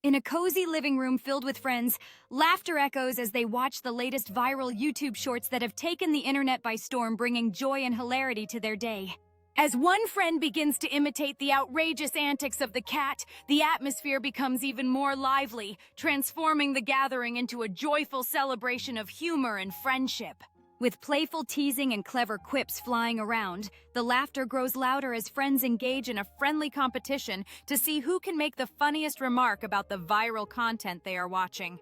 In a cozy living room filled with friends, laughter echoes as they watch the latest viral YouTube shorts that have taken the internet by storm, bringing joy and hilarity to their day. As one friend begins to imitate the outrageous antics of the cat, the atmosphere becomes even more lively, transforming the gathering into a joyful celebration of humor and friendship. With playful teasing and clever quips flying around, the laughter grows louder as friends engage in a friendly competition to see who can make the funniest remark about the viral content they are watching.